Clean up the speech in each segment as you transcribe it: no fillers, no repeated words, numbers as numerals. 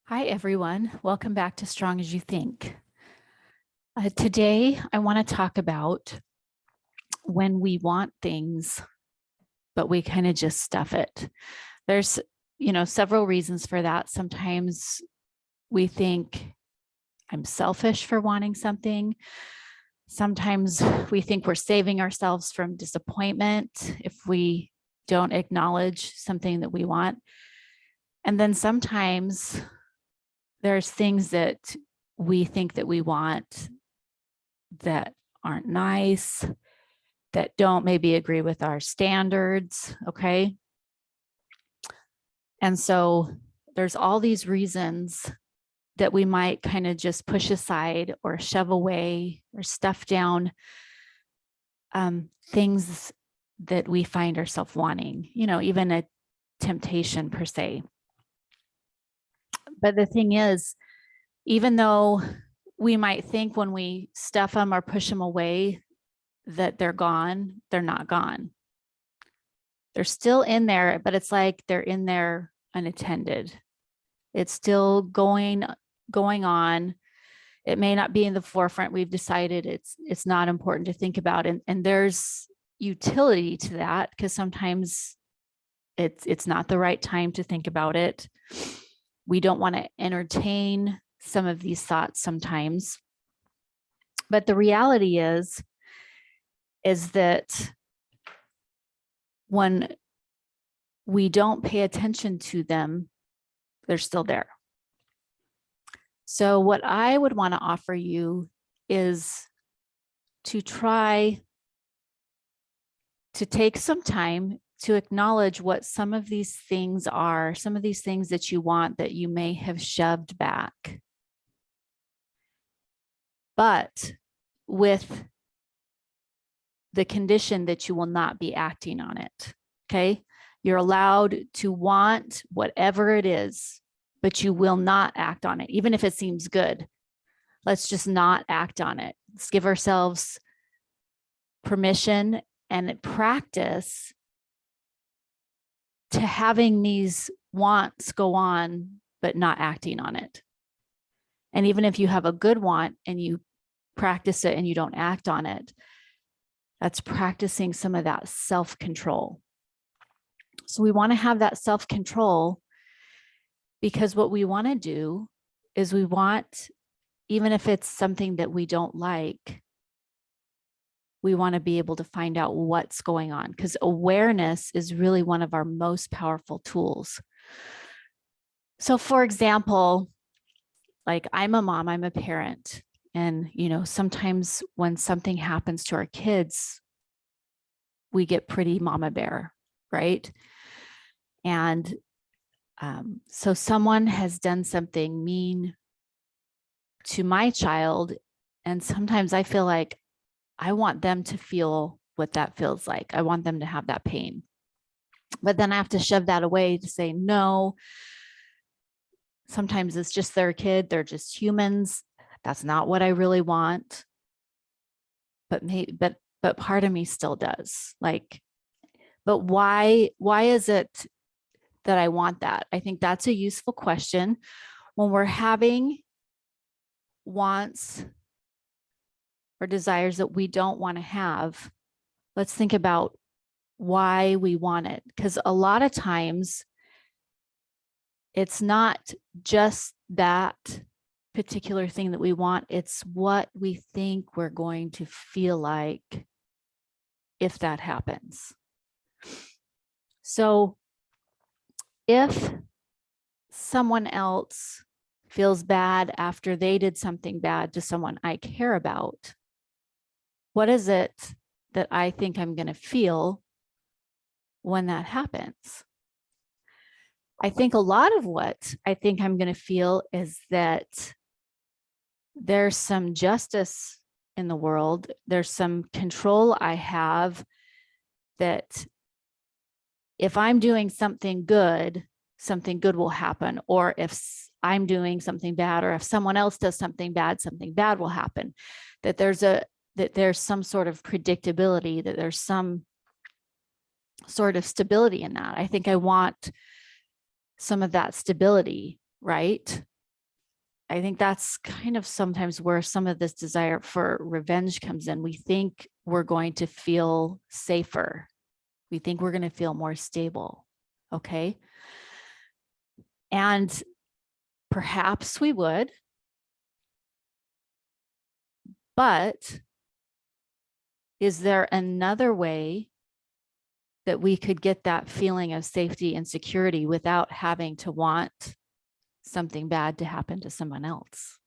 Hi, everyone. Welcome back to Strong as You Think. Today, I want to talk about when we want things, but we kind of just stuff it. There's, several reasons for that. Sometimes we think I'm selfish for wanting something. Sometimes we think we're saving ourselves from disappointment if we don't acknowledge something that we want. And then sometimes there's things that we think that we want that aren't nice, that don't maybe agree with our standards, okay? And so there's all these reasons that we might kind of just push aside or shove away or stuff down things that we find ourselves wanting, even a temptation per se. But the thing is, even though we might think when we stuff them or push them away that they're gone, they're not gone. They're still in there, but it's like they're in there unattended. It's still going on. It may not be in the forefront. We've decided it's not important to think about. And there's utility to that because sometimes it's not the right time to think about it. We don't want to entertain some of these thoughts sometimes. But the reality is that when we don't pay attention to them, they're still there. So what I would want to offer you is to try to take some time to acknowledge what some of these things are, some of these things that you want that you may have shoved back. But with the condition that you will not be acting on it, okay? You're allowed to want whatever it is, but you will not act on it, even if it seems good. Let's just not act on it. Let's give ourselves permission and practice to having these wants go on, but not acting on it. And even if you have a good want and you practice it and you don't act on it, that's practicing some of that self-control. So we want to have that self-control because what we want to do is we want, even if it's something that we don't like, we want to be able to find out what's going on because awareness is really one of our most powerful tools. So for example, like I'm a mom, I'm a parent. And, sometimes when something happens to our kids, we get pretty mama bear, right? And so someone has done something mean to my child. And sometimes I feel like I want them to feel what that feels like. I want them to have that pain. But then I have to shove that away to say, no, sometimes it's just their kid. They're just humans. That's not what I really want. But part of me still does. Like, but why is it that I want that? I think that's a useful question. When we're having wants or desires that we don't want to have, let's think about why we want it. Because a lot of times it's not just that particular thing that we want, it's what we think we're going to feel like if that happens. So if someone else feels bad after they did something bad to someone I care about, what is it that I think I'm going to feel when that happens? I think a lot of what I think I'm going to feel is that there's some justice in the world. There's some control I have that if I'm doing something good will happen. Or if I'm doing something bad, or if someone else does something bad will happen. That there's some sort of predictability, that there's some sort of stability in that. I think I want some of that stability, right? I think that's kind of sometimes where some of this desire for revenge comes in. We think we're going to feel safer. We think we're going to feel more stable. Okay. And perhaps we would, but is there another way that we could get that feeling of safety and security without having to want something bad to happen to someone else?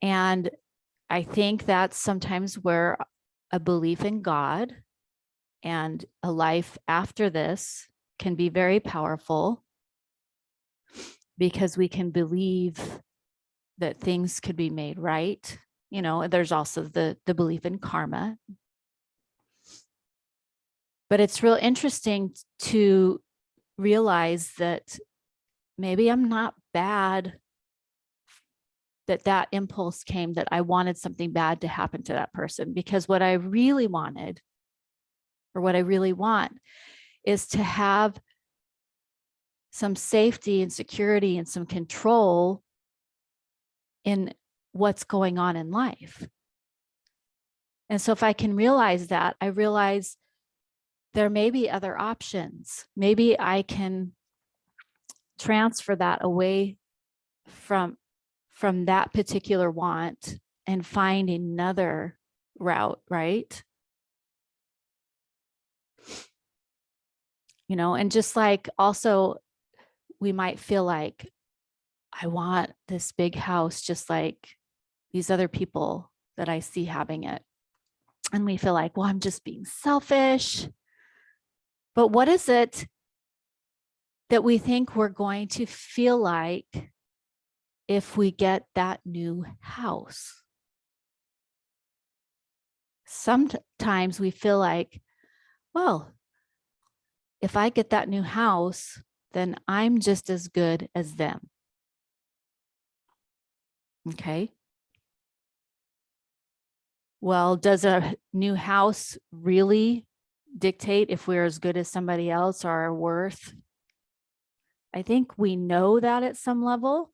And I think that's sometimes where a belief in God and a life after this can be very powerful, because we can believe that things could be made right. You know, there's also the belief in karma. But it's real interesting to realize that maybe I'm not bad, that impulse came, that I wanted something bad to happen to that person, because what I really wanted, or what I really want, is to have some safety and security and some control in what's going on in life. And so if I can realize that, I realize there may be other options. Maybe I can transfer that away from that particular want and find another route, right? You know, and just like also we might feel like, I want this big house just like these other people that I see having it. And we feel like, well, I'm just being selfish. But what is it that we think we're going to feel like if we get that new house? Sometimes we feel like, well, if I get that new house, then I'm just as good as them. Okay. Well, does a new house really dictate if we're as good as somebody else or our worth? I think we know that at some level,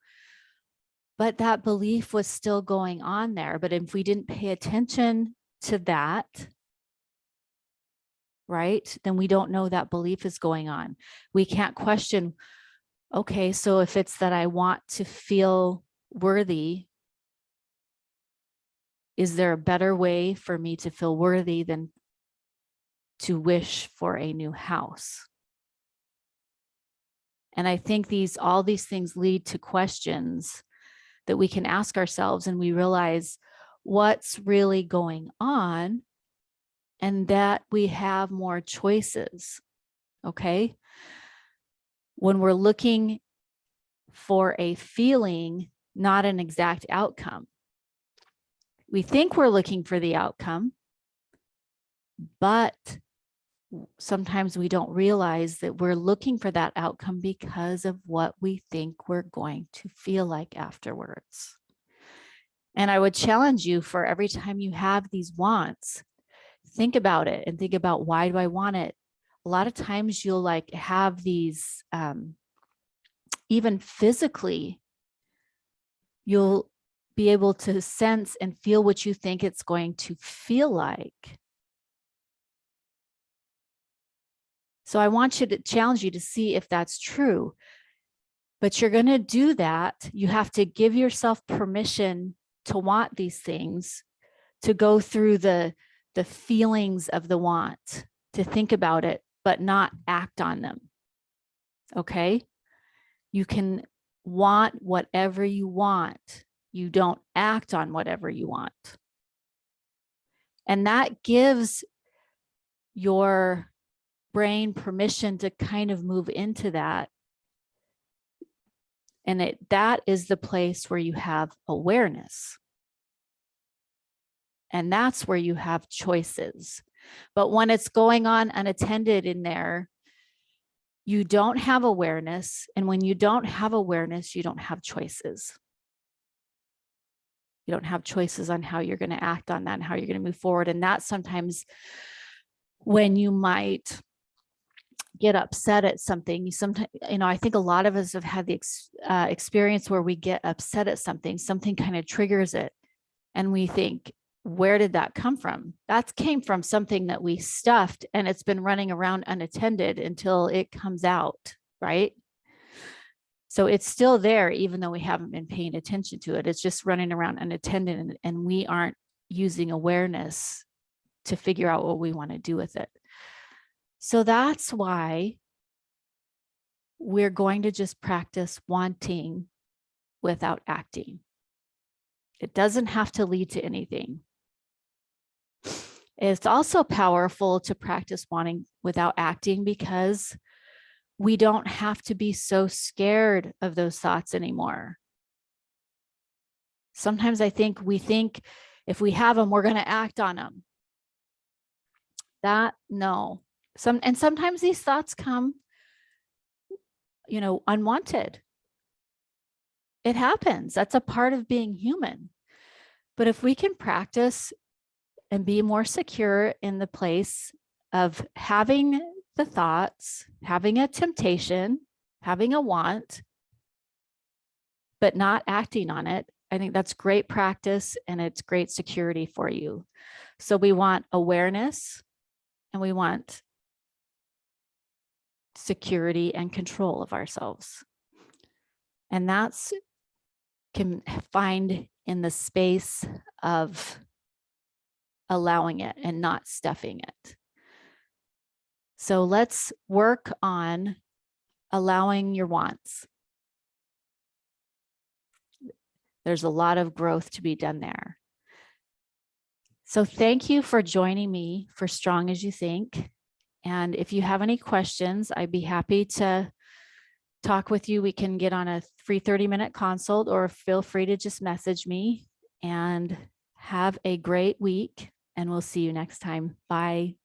but that belief was still going on there. But if we didn't pay attention to that, right, then we don't know that belief is going on. We can't question, okay, so if it's that I want to feel worthy, is there a better way for me to feel worthy than to wish for a new house? And I think all these things lead to questions that we can ask ourselves, and we realize what's really going on, and that we have more choices. Okay. When we're looking for a feeling, not an exact outcome. We think we're looking for the outcome, but sometimes we don't realize that we're looking for that outcome because of what we think we're going to feel like afterwards. And I would challenge you, for every time you have these wants, think about it and think about, why do I want it? A lot of times you'll like have these, even physically, you'll be able to sense and feel what you think it's going to feel like. So I want you to challenge you to see if that's true. But you're going to do that. You have to give yourself permission to want these things, to go through the feelings of the want, to think about it, but not act on them. Okay? You can want whatever you want. You don't act on whatever you want. And that gives your brain permission to kind of move into that. And that is the place where you have awareness. And that's where you have choices. But when it's going on unattended in there, you don't have awareness. And when you don't have awareness, you don't have choices. You don't have choices on how you're going to act on that and how you're going to move forward. And that's sometimes when you might get upset at something, sometimes, I think a lot of us have had the experience where we get upset at something kind of triggers it. And we think, where did that come from? That came from something that we stuffed and it's been running around unattended until it comes out, right? So it's still there, even though we haven't been paying attention to it. It's just running around unattended, and we aren't using awareness to figure out what we want to do with it. So that's why we're going to just practice wanting without acting. It doesn't have to lead to anything. It's also powerful to practice wanting without acting because we don't have to be so scared of those thoughts anymore. Sometimes we think if we have them, we're going to act on them. No. Sometimes these thoughts come, unwanted. It happens. That's a part of being human. But if we can practice and be more secure in the place of having the thoughts, having a temptation, having a want, but not acting on it, I think that's great practice and it's great security for you. So we want awareness and we want security and control of ourselves. And that's can find in the space of allowing it and not stuffing it. So let's work on allowing your wants. There's a lot of growth to be done there. So thank you for joining me for Strong as You Think. And if you have any questions, I'd be happy to talk with you. We can get on a free 30-minute consult, or feel free to just message me. And have a great week, and we'll see you next time. Bye.